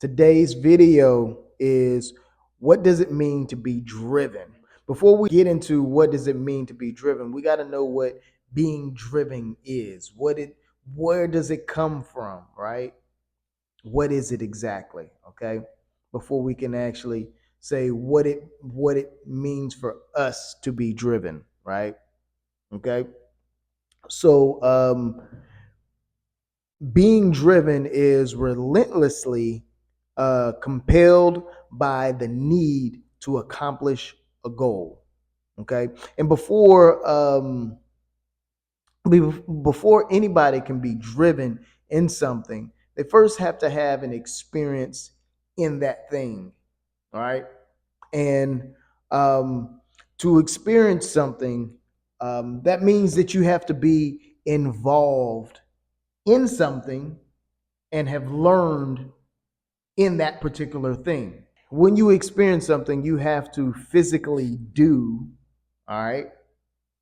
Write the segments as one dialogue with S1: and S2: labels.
S1: Today's video is, what does it mean to be driven? Before we get into what does it mean to be driven, we got to know what being driven is. Where does it come from, right? What is it exactly? Okay? Before we can actually say what it means for us to be driven, right? Okay? So being driven is relentlessly compelled by the need to accomplish a goal. Okay, and before anybody can be driven in something, they first have to have an experience in that thing. All right, and to experience something, that means that you have to be involved in something and have learned in that particular thing. When you experience something, you have to physically do, all right?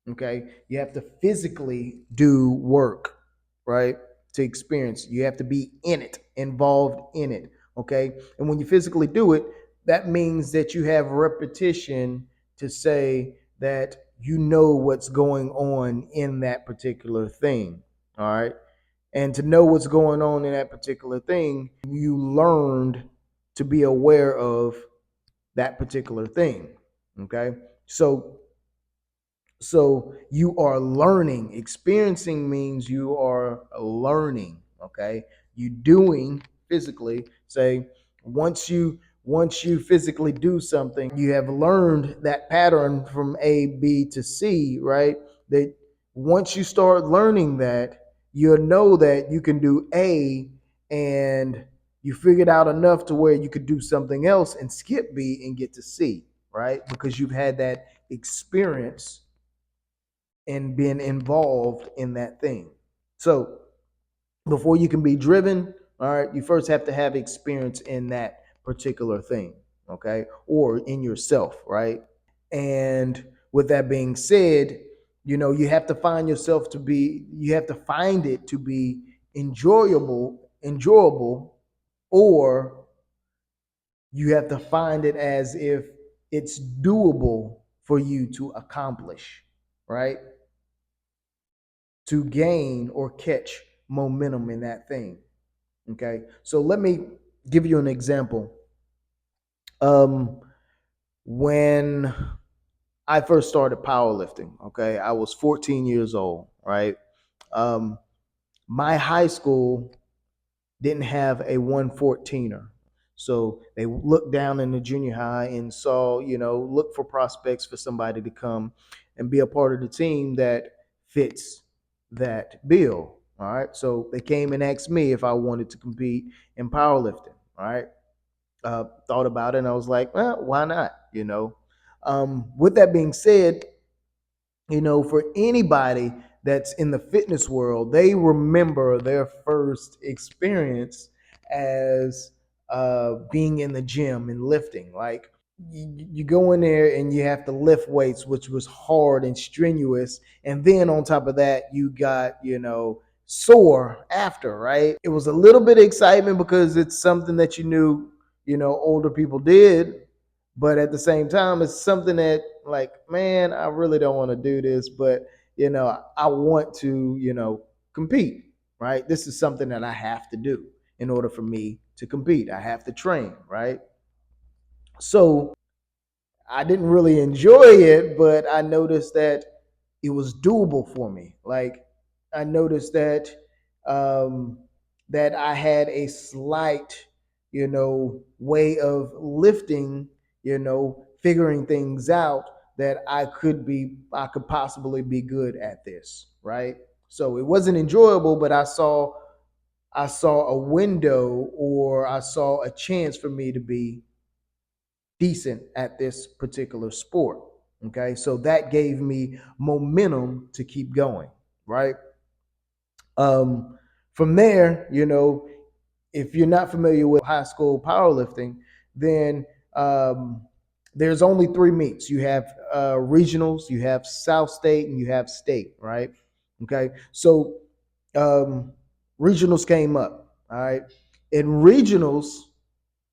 S1: Okay? You have to physically do work, right? To experience. You have to be in it, involved in it, okay? And when you physically do it, that means that you have repetition to say that you know what's going on in that particular thing, all right? And to know what's going on in that particular thing, you learned to be aware of that particular thing. Okay. So you are learning. Experiencing means you are learning. Okay. You doing physically, say, once you physically do something, you have learned that pattern from A, B to C, right? That once you start learning that, you'll know that you can do A, and you figured out enough to where you could do something else and skip B and get to C, right? Because you've had that experience and been involved in that thing. So before you can be driven, all right, you first have to have experience in that particular thing, okay, or in yourself, right? And with that being said, you have to you have to find it to be enjoyable, or you have to find it as if it's doable for you to accomplish, right? To gain or catch momentum in that thing. Okay. So let me give you an example. Um, when I first started powerlifting, okay, I was 14 years old, right? Um, my high school didn't have a 114er. So they looked down in the junior high and saw, look for prospects for somebody to come and be a part of the team that fits that bill. All right. So they came and asked me if I wanted to compete in powerlifting. All right. Thought about it and I was like, well, why not? With that being said, for anybody that's in the fitness world, they remember their first experience as being in the gym and lifting. Like you go in there and you have to lift weights, which was hard and strenuous. And then on top of that, you got, sore after, right? It was a little bit of excitement because it's something that you knew, older people did, but at the same time it's something that, like, man, I really don't want to do this, but I want to, compete, right? This is something that I have to do in order for me to compete. I have to train, right? So I didn't really enjoy it, but I noticed that it was doable for me. Like I noticed um, that I had a slight, way of lifting, figuring things out that I could possibly be good at this, right? So it wasn't enjoyable, but I saw a window, or I saw a chance for me to be decent at this particular sport. Okay. So that gave me momentum to keep going. Right. From there, if you're not familiar with high school powerlifting, then there's only three meets. You have regionals, you have South State, and you have state, right? Okay. So um, regionals came up. All right. In regionals,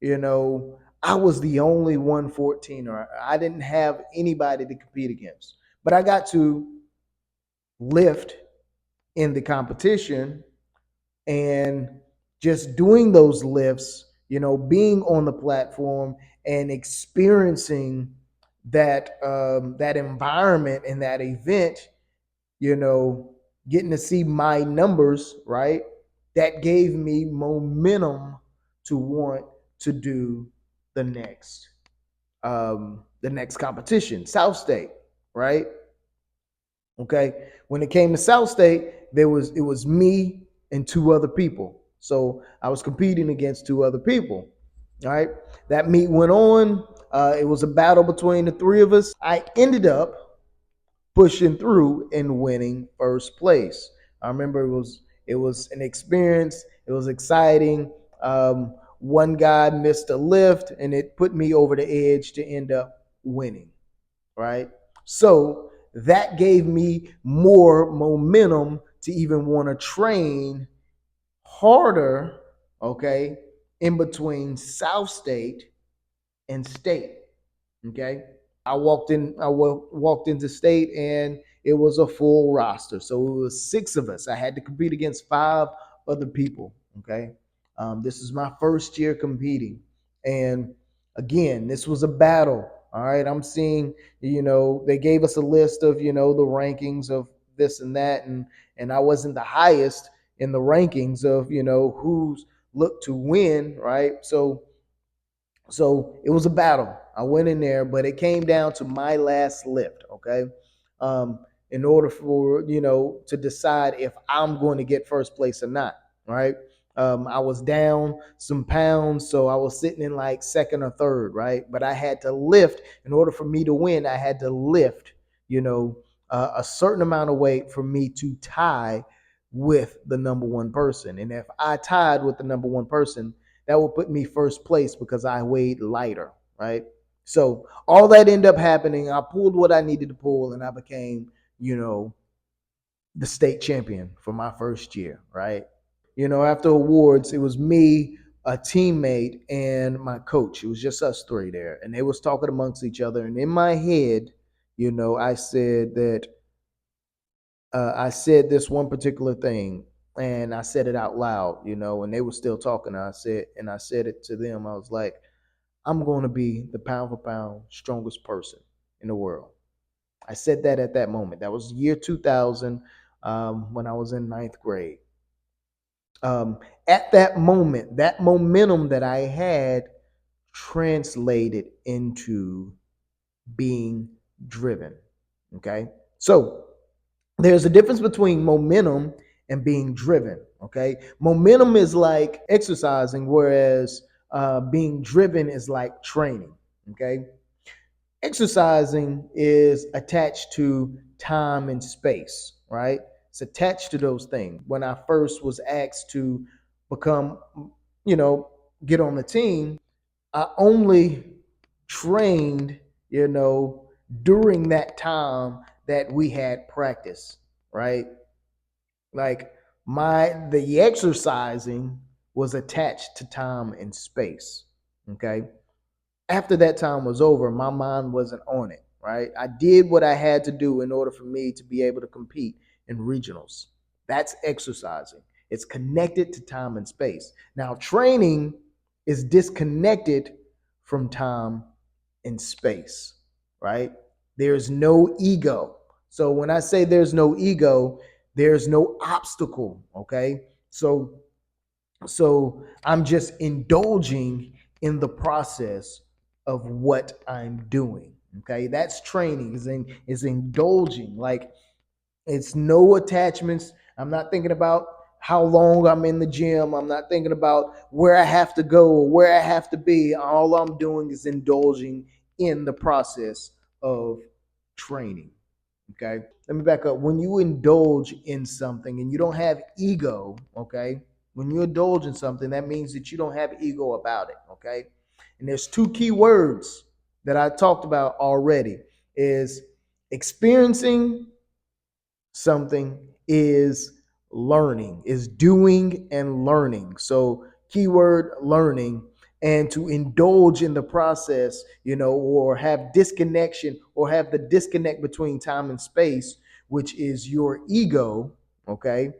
S1: I was the only 114er. I didn't have anybody to compete against. But I got to lift in the competition, and just doing those lifts, being on the platform and experiencing that environment and that event, you know, getting to see my numbers, right? That gave me momentum to want to do the next competition, South State, right? Okay. When it came to South State, it was me and two other people. So I was competing against two other people. All right. That meet went on. It was a battle between the three of us. I ended up pushing through and winning first place. I remember it was an experience. It was exciting. One guy missed a lift, and it put me over the edge to end up winning. Right. So that gave me more momentum to even want to train harder. Okay, in between South State and State. Okay. I walked into State, and it was a full roster. So it was six of us. I had to compete against five other people. Okay. This is my first year competing. And again, this was a battle. All right. I'm seeing, they gave us a list of, the rankings of this and that. And I wasn't the highest in the rankings of, who's looked to win. Right. So it was a battle. I went in there, but it came down to my last lift. Okay. Um, in order for, to decide if I'm going to get first place or not. Right. I was down some pounds, so I was sitting in like second or third. Right. But I had to lift in order for me to win. I had to lift, a certain amount of weight for me to tie with the number one person. And if I tied with the number one person, that would put me first place because I weighed lighter, right? So all that ended up happening. I pulled what I needed to pull, and I became, the state champion for my first year, right? After awards, it was me, a teammate, and my coach. It was just us three there, and they was talking amongst each other. And in my head, I said this one particular thing, and I said it out loud, and they were still talking. I said it to them. I was like, I'm going to be the pound for pound strongest person in the world. I said that at that moment. That was year 2000, when I was in ninth grade. Um, at that moment, that momentum that I had translated into being driven. Okay. So there's a difference between momentum and being driven. Okay. Momentum is like exercising, whereas being driven is like training. Okay. Exercising is attached to time and space, right? It's attached to those things. When I first was asked to become, you know, get on the team, I only trained, during that time that we had practice, right? Like the exercising was attached to time and space. Okay. After that time was over, my mind wasn't on it, right? I did what I had to do in order for me to be able to compete in regionals. That's exercising. It's connected to time and space. Now, training is disconnected from time and space, right? There's no ego. So when I say there's no ego, there's no obstacle, okay? So I'm just indulging in the process of what I'm doing. Okay, that's training. Is indulging. Like, it's no attachments. I'm not thinking about how long I'm in the gym. I'm not thinking about where I have to go or where I have to be. All I'm doing is indulging in the process of training. Okay. Let me back up. When you indulge in something and you don't have ego, okay, when you indulge in something, that means that you don't have ego about it. Okay. And there's two key words that I talked about already is experiencing something, is learning, is doing and learning. So keyword learning, and to indulge in the process, or have disconnection, or have the disconnect between time and space, which is your ego. Okay.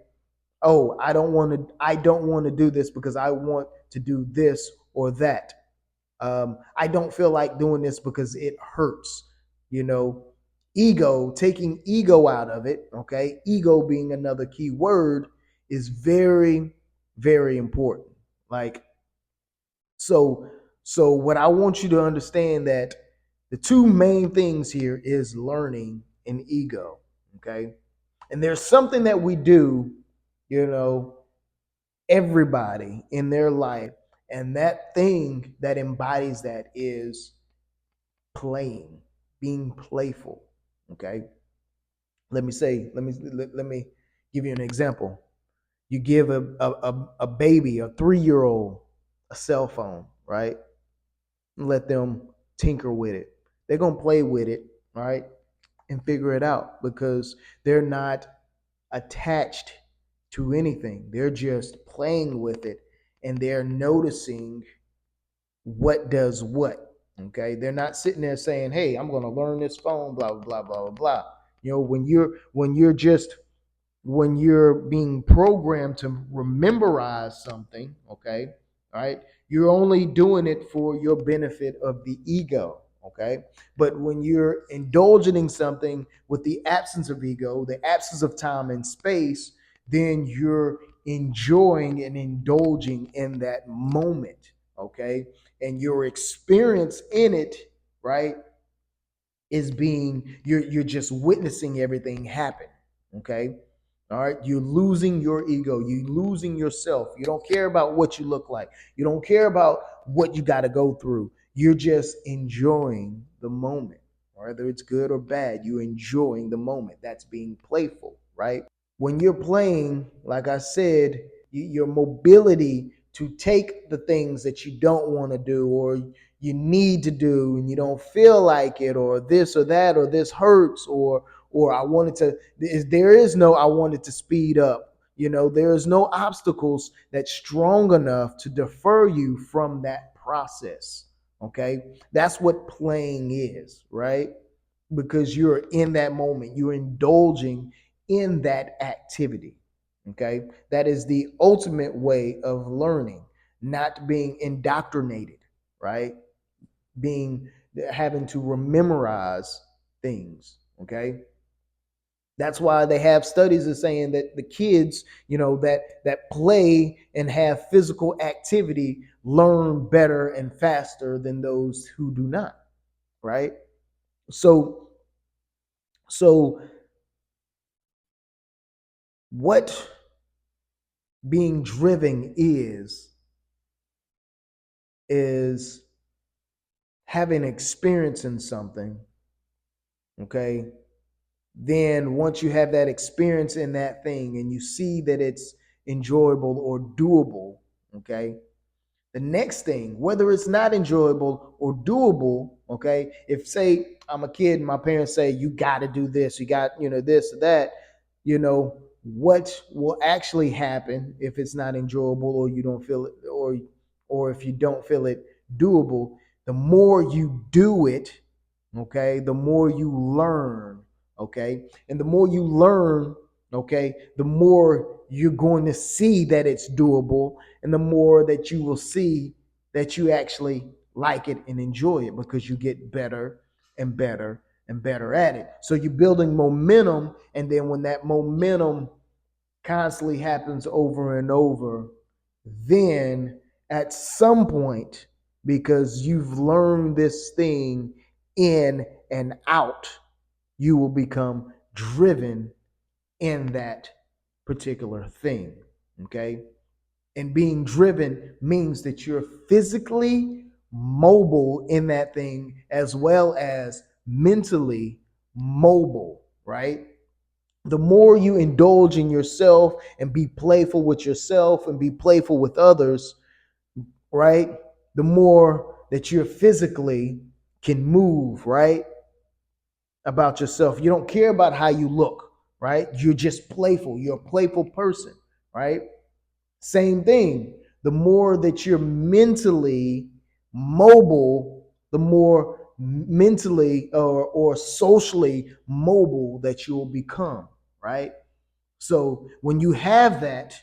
S1: Oh, I don't want to do this because I want to do this or that. I don't feel like doing this because it hurts. You know, ego, taking ego out of it, okay? Ego being another key word is very, very important. Like, so, so what I want you to understand that the two main things here is learning and ego, okay? And there's something that we do, you know, everybody in their life, and that thing that embodies that is playing, being playful. Okay. Let me give you an example. You give a baby, a 3-year old, a cell phone, right? Let them tinker with it. They're gonna play with it, right? And figure it out because they're not attached to anything. They're just playing with it, and they're noticing what does what. Okay. They're not sitting there saying, hey, I'm going to learn this phone, blah, blah, blah, blah, blah, blah. When you're being programmed to rememberize something, okay, all right, you're only doing it for your benefit of the ego, okay? But when you're indulging in something with the absence of ego, the absence of time and space, then you're enjoying and indulging in that moment, okay? And your experience in it, right, is being you're just witnessing everything happen, okay? All right, you're losing your ego, you losing yourself. You don't care about what you look like, you don't care about what you got to go through. You're just enjoying the moment, whether it's good or bad. You're enjoying the moment. That's being playful, right? When you're playing, like I said, your mobility to take the things that you don't want to do, or you need to do, and you don't feel like it, or this or that, or this hurts, or I wanted to, there is no I wanted to speed up. There is no obstacles that's strong enough to defer you from that process. Okay. That's what playing is, right? Because you're in that moment, you're indulging in that activity. Okay. That is the ultimate way of learning, not being indoctrinated, right? Being having to memorize things. Okay. That's why they have studies are saying that the kids, that play and have physical activity learn better and faster than those who do not, right? So so what being driven is having experience in something, okay? Then once you have that experience in that thing and you see that it's enjoyable or doable, okay? The next thing, whether it's not enjoyable or doable, okay? If say I'm a kid and my parents say you got to do this, you got, this or that, what will actually happen if it's not enjoyable, or you don't feel it, or if you don't feel it doable, the more you do it, okay, the more you learn, okay? And the more you learn, okay, the more you're going to see that it's doable, and the more that you will see that you actually like it and enjoy it, because you get better and better and better at it. So you're building momentum, and then when that momentum constantly happens over and over, then at some point, because you've learned this thing in and out, you will become driven in that particular thing. Okay. And being driven means that you're physically mobile in that thing as well as mentally mobile, right? The more you indulge in yourself and be playful with yourself and be playful with others, right? The more that you're physically can move, right? About yourself. You don't care about how you look, right? You're just playful. You're a playful person, right? Same thing. the more that you're mentally mobile, the more mentally or socially mobile that you will become, right? So when you have that,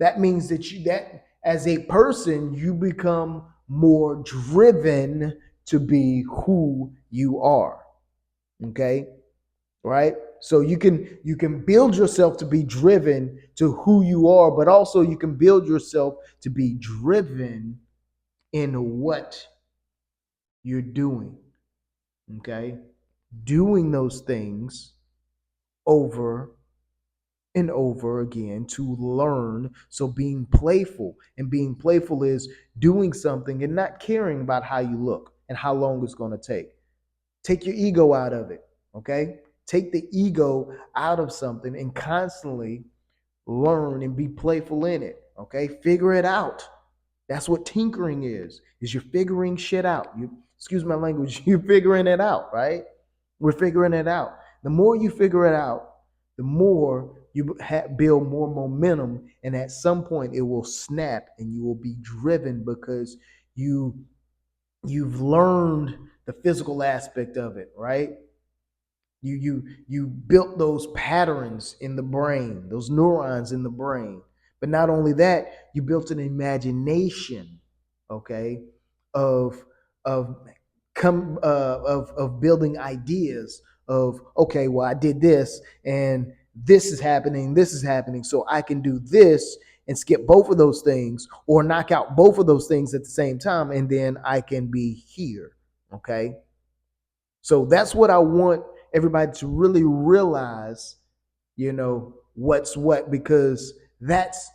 S1: that means that you that as a person, you become more driven to be who you are. Okay? Right? So you can build yourself to be driven to who you are, but also you can build yourself to be driven in what you're doing. Okay? Doing those things over and over again to learn. So being playful is doing something and not caring about how you look and how long it's going to take. Take your ego out of it. Okay? Take the ego out of something and constantly learn and be playful in it. Okay? Figure it out. That's what tinkering is you're figuring shit out. You excuse my language, you're figuring it out, right? We're figuring it out. The more you figure it out, the more you build more momentum, and at some point it will snap, and you will be driven because you you've learned the physical aspect of it, right? You built those patterns in the brain, those neurons in the brain. But not only that, you built an imagination, okay, of of of building ideas of, okay, well, I did this and this is happening, so I can do this and skip both of those things or knock out both of those things at the same time, and then I can be here. Okay, so that's what I want everybody to really realize, what's what, because that's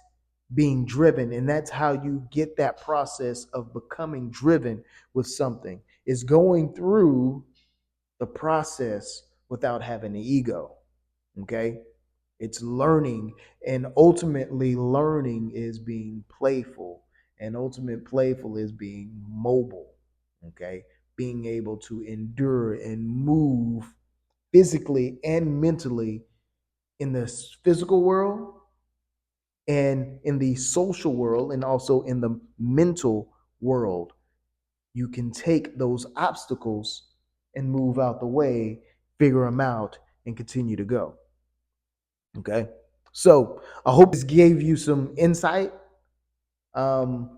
S1: being driven. And that's how you get that process of becoming driven with something, is going through the process without having the ego. Okay. It's learning, and ultimately learning is being playful, and ultimate playful is being mobile. Okay, being able to endure and move physically and mentally in the physical world and in the social world and also in the mental world. You can take those obstacles and move out the way, figure them out, and continue to go. Okay. So I hope this gave you some insight. And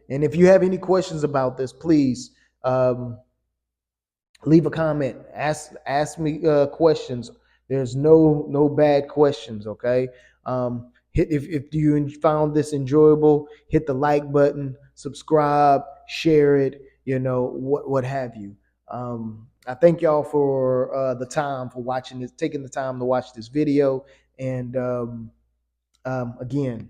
S1: if you have any questions about this, please leave a comment. Ask me questions. There's no bad questions. Okay. Hit if you found this enjoyable, hit the like button, subscribe, share it. What have you. I thank y'all for the time for watching this, taking the time to watch this video, and again,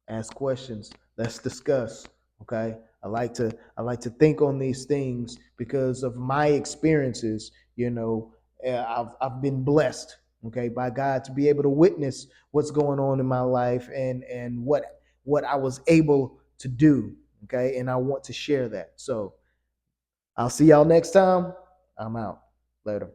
S1: ask questions. Let's discuss. Okay. I like to think on these things because of my experiences. I've been blessed, okay, by God to be able to witness what's going on in my life, and what I was able to do. Okay. And I want to share that. So I'll see y'all next time. I'm out. Later.